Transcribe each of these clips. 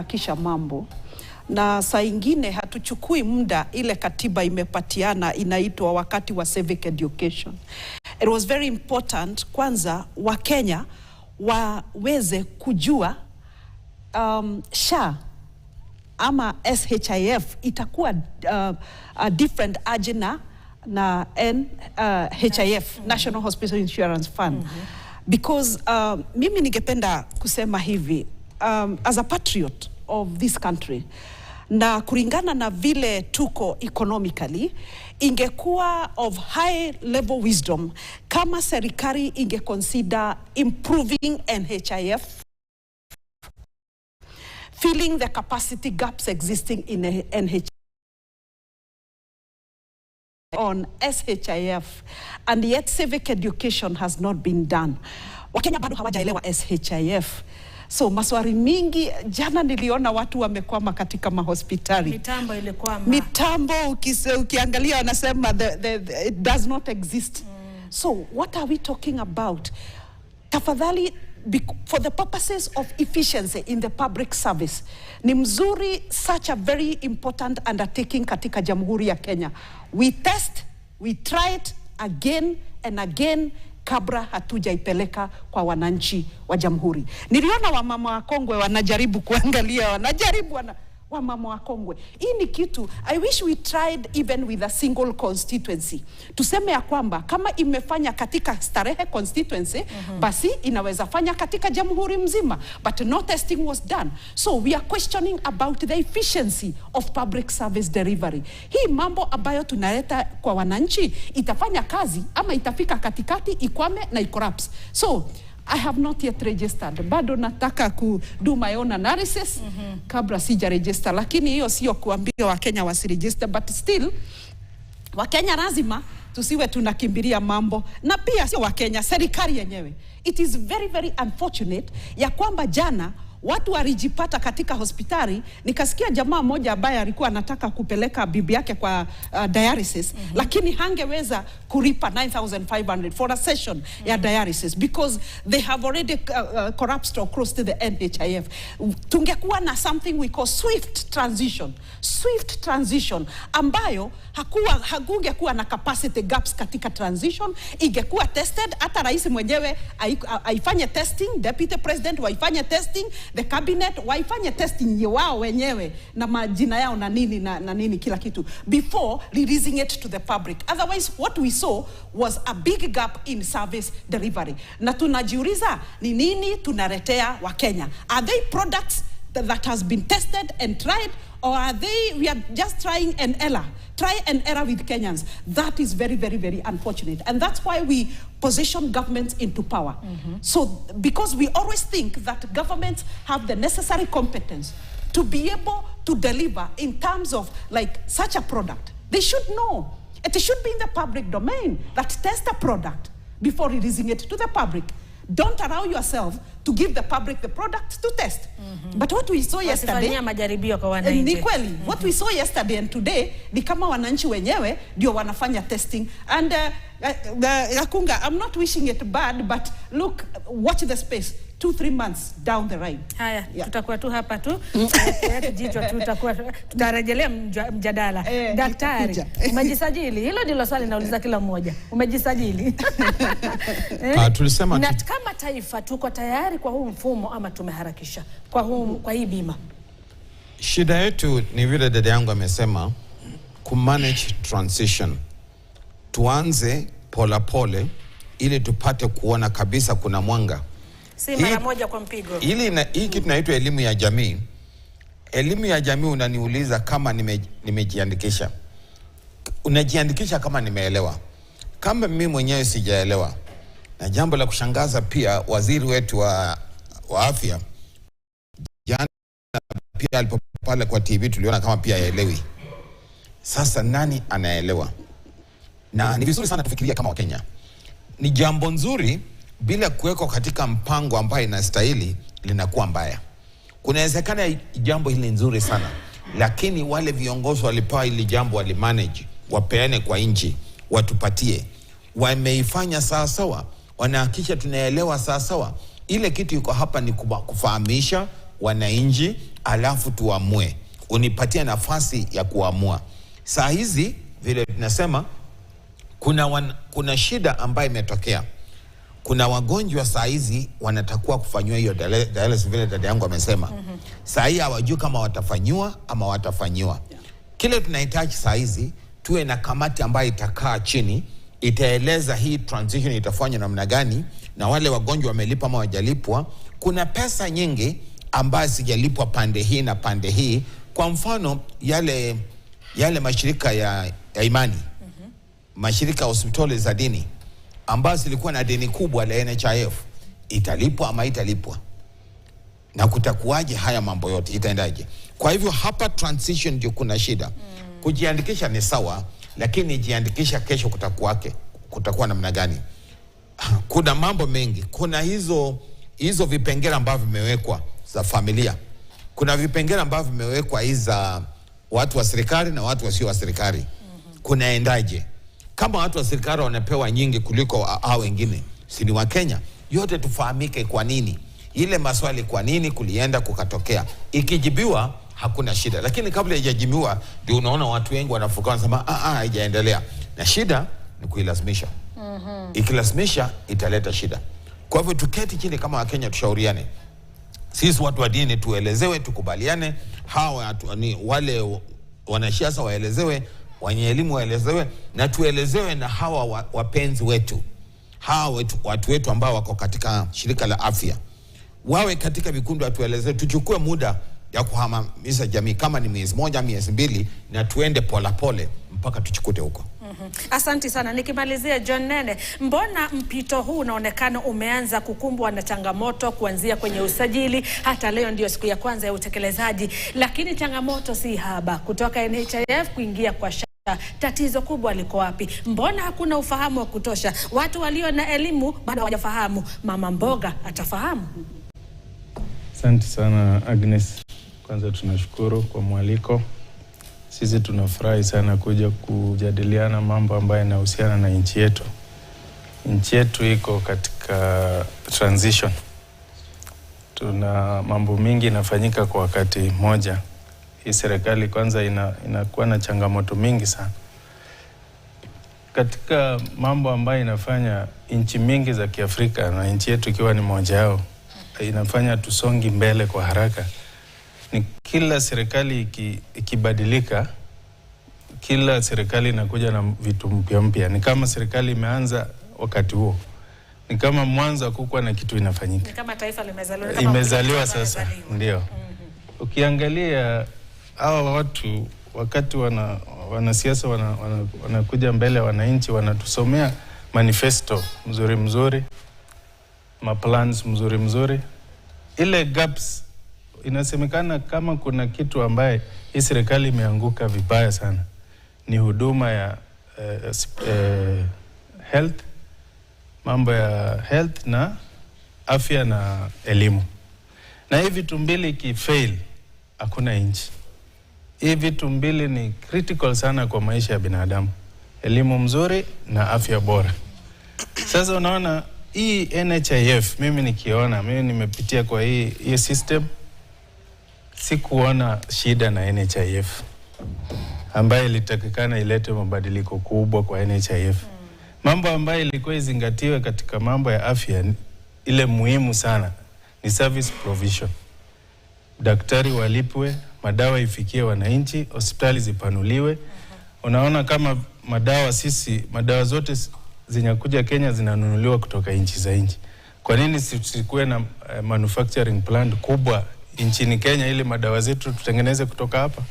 tunaharakisha mambo na saa ingine hatuchukui muda ile katiba imepatiana inaitwa wakati wa civic education. It was very important kwanza Wakenya waweze kujua SHA ama SHIF itakuwa a different agenda na NHIF, National Hospital Insurance Fund. Because mimi ningependa kusema hivi, as a patriot of this country, na kulingana na vile tuko economically, ingekuwa of high level wisdom kama serikali ingeconsider improving NHIF, filling the capacity gaps existing in NHIF on SHIF, and yet civic education has not been done. Wakenya bado hawajaelewa SHIF. So maswali mingi, jana niliona watu wamekwama katika mahospitali. Mitambo ilikwama. Mitambo ukiangalia wanasema it does not exist. So what are we talking about? Tafadhali, for the purposes of efficiency in the public service, ni mzuri such a very important undertaking katika Jamhuri ya Kenya. We test, we try it again and again kabla hatujaipeleka kwa wananchi wa Jamhuri. Niliona wamama wa Kongwe wanajaribu kuangalia, wamama wa Kongwe. Hii ni kitu, I wish we tried even with a single constituency. Tuseme ya kwamba kama imefanya katika Starehe constituency, basi inaweza fanya katika Jamhuri mzima. But no testing was done. So we are questioning about the efficiency of public service delivery. Hii mambo ambayo tunaleta kwa wananchi, itafanya kazi ama itafika katikati, ikwame na ikorapse. So I have not yet registered. Bado nataka do my own analysis kabla sija register. Lakini hiyo sio kuambia Wakenya wasiregister, but still Wakenya lazima tusiwe tunakimbilia mambo, na pia sio Wakenya, serikali yenyewe. It is very very unfortunate ya kwamba jana watu walijipata katika hospitali. Nikasikia jamaa moja ambaye alikuwa anataka kupeleka bibi yake kwa dialysis, lakini hangeweza kulipa 9,500 for a session ya dialysis because they have already collapsed or close to the NHIF. Tungekuwa na something we call swift transition ambayo hakungekuwa na capacity gaps katika transition, ingekuwa tested, hata rais mwenyewe aifanye testing, deputy president waifanye testing, the cabinet waifanye testing wao wenyewe na majina yao na nini kila kitu before releasing it to the public. Otherwise what we saw was a big gap in service delivery. Na tunajiuliza ni nini tunaletea Wakenya? Are they products that has been tested and tried, or are we are just try and error with Kenyans? That is very very very unfortunate, and that's why we position governments into power. So because we always think that governments have the necessary competence to be able to deliver in terms of like such a product, they should know. It should be in the public domain that test a product before releasing it to the public. Don't allow yourself to give the public the product to test. But what we saw yesterday, ni kweli, what we saw yesterday and today, ni kama wananchi wenyewe ndio wanafanya testing. And Yakunga, I'm not wishing it bad, but look, watch the space. 2-3 months down the line. Haya, tutakuwa tu hapa tu. Jicho tutarejelea mjadala. Daktari, umejisajili? Hilo ndilo swali nauliza kila mmoja. Umejisajili? Tulisema na kama taifa tuko tayari kwa huu mfumo ama tumeharakisha kwa hii bima? Shida yetu ni vile dada yangu amesema, kumanage transition. Tuanze pole pole ili tupate kuona kabisa kuna mwanga. Si mara moja kwa mpigo. Hii kitu inaitwa elimu ya jamii. Elimu ya jamii unaniuliza kama nimejiandikisha. Unajiandikisha kama nimeelewa. Kama mimi mwenyewe sijaelewa. Na jambo la kushangaza pia, waziri wetu wa afya jana pia alipopale kwa TV tuliona kama pia haelewi. Sasa nani anaelewa? Na ni vizuri sana tufikiria kama Wakenya. Ni jambo nzuri bila kuwekwa katika mpango ambayo inastahili linakuwa mbaya. Kunawezekana jambo hili nzuri sana, lakini wale viongozi walipewa hili jambo walimanage, wapeane kwa nchi, watupatie. Wameifanya sawa sawa, wanahakisha tunaelewa sawa sawa. Ile kitu yuko hapa ni kufahamisha wananchi, alafu tuamue. Unipatie nafasi ya kuamua. Saa hizi vile tunasema kuna shida ambayo imetokea. Kuna wagonjwa saa hizi wanatakiwa kufanywa hiyo dialysis vile dada yangu amesema. Saa hii hawajui kama watafanywa ama watafanywa. Kile tunahitaji saa hizi tuwe na kamati ambayo itakaa chini, itaeleza hii transition itafanywa namna gani, na wale wagonjwa wamelipa ama hawajalipwa. Kuna pesa nyingi ambazo sijalipwa pande hii na pande hii. Kwa mfano yale mashirika ya imani, mashirika hospitali za dini ambazo zilikuwa na deni kubwa la NHIF, italipwa ama italipwa? Na kutakuwaje haya mambo yote, itaendaje? Kwa hivyo hapa transition ndio kuna shida. Kujiandikisha ni sawa, lakini jiandikisha kesho kutakuwa namna gani? Kuna mambo mengi. Kuna hizo vipengele ambavyo vimewekwa za familia. Kuna vipengele ambavyo vimewekwa za watu wa serikali na watu wasio wa serikali. Kunaendaje? Kama watu wa serikali wanapewa nyingi kuliko hao wengine, si ni wa Kenya? Yote tufahamike kwa nini. Ile maswali kwa nini kulienda kukatokea. Ikijibiwa hakuna shida. Lakini kabla haijajibiwa ndio unaona watu wengi wanafuka wanasema haijaendelea. Na shida ni kuilazimisha. Ikilazimisha italeta shida. Kwa hivyo tuketi chini kama Wakenya tushauriane. Sisi watu wa dini tuelezewe, tukubaliane, hawa ni wale wanasiasa waelezewe, wenye elimu waelezewe, na tuelezewe na hawa wapenzi wetu. Hawa watu wetu ambao wako katika shirika la afya. Wawe katika vikundi, watuelezewe, tuchukue muda ya kuhamasisha jamii, kama ni miezi 1 miezi 2, na tuende pole mpaka tuchukute huko. Asante sana. Nikimalizia, John Nene, mbona mpito huu unaonekana umeanza kukumbwa na changamoto kuanzia kwenye usajili, hata leo ndio siku ya kwanza ya utekelezaji, lakini changamoto si haba kutoka NHIF kuingia kwa SHA. Tatizo kubwa liko wapi? Mbona hakuna ufahamu wa kutosha? Watu walio na elimu bado hawajafahamu. Mama mboga atafahamu. Asante sana Agnes. Kwanza tunashukuru kwa mwaliko. Sisi tunafurahi sana kuja kujadiliana mambo ambayo yanahusiana na nchi yetu. Nchi yetu iko katika transition. Tuna mambo mingi inafanyika kwa wakati moja. Hii serikali kwanza inakuwa na changamoto mingi sana. Katika mambo ambayo inafanya nchi mingi za Kiafrika, na nchi yetu ikiwa ni moja yao, inafanya tusongi mbele kwa haraka, ni kila serikali ikibadilika, kila serikali inakuja na vitu mpya. Ni kama serikali imeanza wakati huo, ni kama mwanzo hakukuwa na kitu inafanyika. Ni kama taifa imezaliwa sasa. Ndio. Ukiangalia hawa watu wakati wanasiasa wanakuja mbele ya wananchi, wanatusomea manifesto mzuri, maplans mzuri. Ile gaps, inasemekana kama kuna kitu ambaye hii serikali imeanguka vibaya sana, ni huduma ya health, mambo ya health na afya na elimu. Na hivi vitu mbili ikifail, hakuna nchi. Hivi vitu mbili ni critical sana kwa maisha ya binadamu. Elimu mzuri na afya bora. Sasa unaona hii NHIF, mimi nimepitia kwa hii system, sikuona shida na NHIF ambaye ilitakikana ilete mabadiliko kubwa kwa NHIF. Mambo ambayo ilikuwa izingatiwe katika mambo ya afya, ile muhimu sana ni service provision. Daktari walipwe, madawa ifikie wananchi, hospitali zipanuliwe. Unaona kama madawa zote zinakuja Kenya zinanunuliwa kutoka nchi za nje. Kwa nini sikuwe na manufacturing plant kubwa nchini Kenya ili madawa zetu tutengeneze kutoka hapa?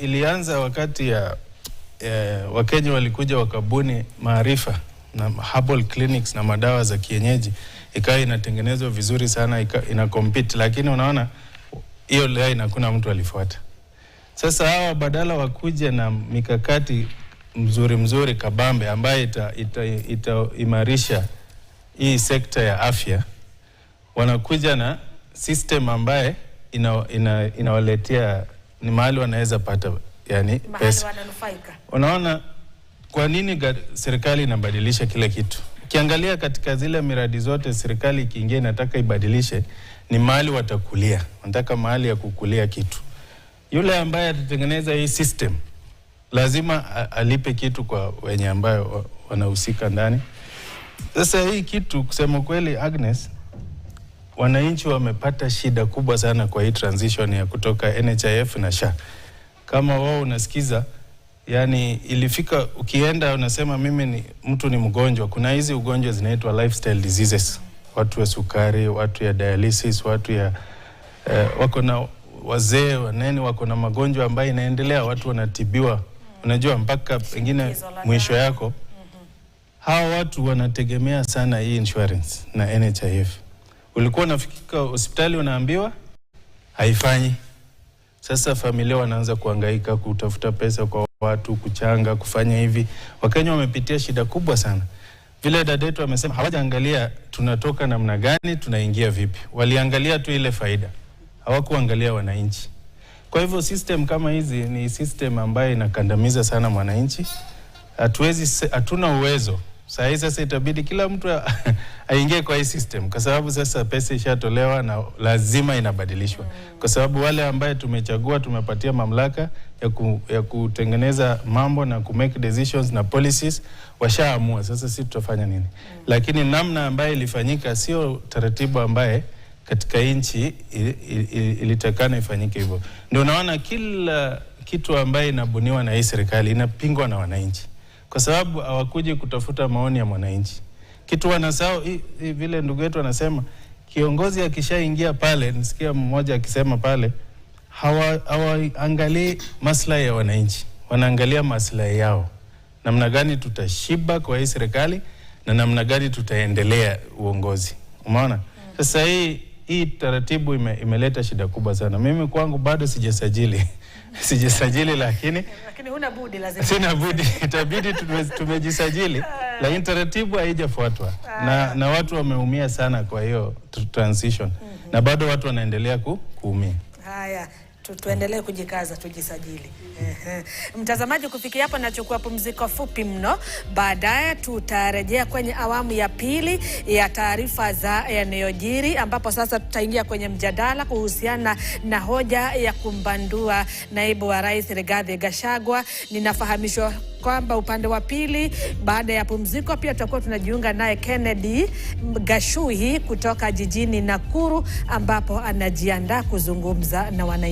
Ilianza wakati ya Wakenya walikuja wakabuni maarifa na herbal clinics na madawa za kienyeji, ikawa inatengenezwa vizuri sana, ina compete, lakini unaona hiyo leo hakuna mtu alifuata. Sasa hawa badala wakuja na mikakati mzuri kabambe ambaye itaimarisha hii sekta ya afya, wanakuja na system ambaye inawaletea ni mahali wanaweza pata pesa. Unaona kwa nini serikali inabadilisha kila kitu? ukiangalia katika zile miradi zote serikali ikiingia inataka ibadilishe, ni mahali watakulia. Wanataka mahali ya kukulia kitu. Yule ambaye atatengeneza hii system lazima alipe kitu kwa wenye ambayo wanahusika ndani. Sasa hii kitu kusema kweli, Agnes, wananchi wamepata shida kubwa sana kwa hii transition ya kutoka NHIF na SHA. Kama wao unasikiza, yani ilifika ukienda unasema mimi mtu ni mgonjwa, kuna hizi ugonjwa zinaitwa lifestyle diseases. Watu wa sukari, watu ya dialysis, watu ya wako na wazee, wanene wako na magonjwa ambayo inaendelea, watu wanatibiwa. Unajua mpaka pengine mwisho yako. Hawa watu wanategemea sana hii insurance na NHIF. Ulikuwa unafika hospitali unaambiwa haifanyi. Sasa familia wanaanza kuhangaika kutafuta pesa kwa watu, kuchanga, kufanya hivi. Wakenya wamepitia shida kubwa sana. Vile dada yetu amesema hawajaangalia tunatoka namna gani, tunaingia vipi. Waliangalia tu ile faida. Hawakuangalia wananchi. Kwa hivyo system kama hizi ni system ambayo inakandamiza sana mwananchi. Hatuna uwezo. Sasa itabidi kila mtu aingie kwa hii system, kwa sababu sasa pesa ishatolewa na lazima inabadilishwa. Kwa sababu wale ambaye tumechagua, tumepatia mamlaka ya kutengeneza mambo na make decisions na policies, washaamua. Sasa sisi tutafanya nini? Lakini namna ambaye ilifanyika sio taratibu ambaye katika nchi ilitakana ifanyike hivyo. Ndio unaona kila kitu ambaye inabuniwa na hii serikali inapingwa na wananchi, kwa sababu hawakuji kutafuta maoni ya mwananchi. Kitu wanasahau vile ndugu yetu anasema, kiongozi akishaingia pale, nisikia mmoja akisema pale, hawaangalii maslahi ya wananchi, wanaangalia maslahi yao. Namna gani tutashiba kwa hii serikali na namna gani tutaendelea uongozi. Umeona? Sasa hii taratibu imeleta shida kubwa sana. Mimi kwangu bado sijasajili. Sijasajili lakini huna budi, lazima. Sina budi, itabidi tumejisajili, lakini taratibu haijafuatwa. Na watu wameumia sana kwa hiyo transition. Na bado watu wanaendelea kuumia. Haya, tuendelee kujikaza, tujisajili. Mtazamaji, kufikia hapo nachukua pumziko fupi mno. Baadaye tutarejea kwenye awamu ya pili ya taarifa za yanayojiri, ambapo sasa tutaingia kwenye mjadala kuhusiana na hoja ya kumbandua naibu wa rais Rigathi Gachagua. Ninafahamishwa kwamba upande wa pili baada ya pumziko pia tutakuwa tunajiunga naye Kennedy Gashuhi kutoka jijini Nakuru, ambapo anajiandaa kuzungumza na wananchi.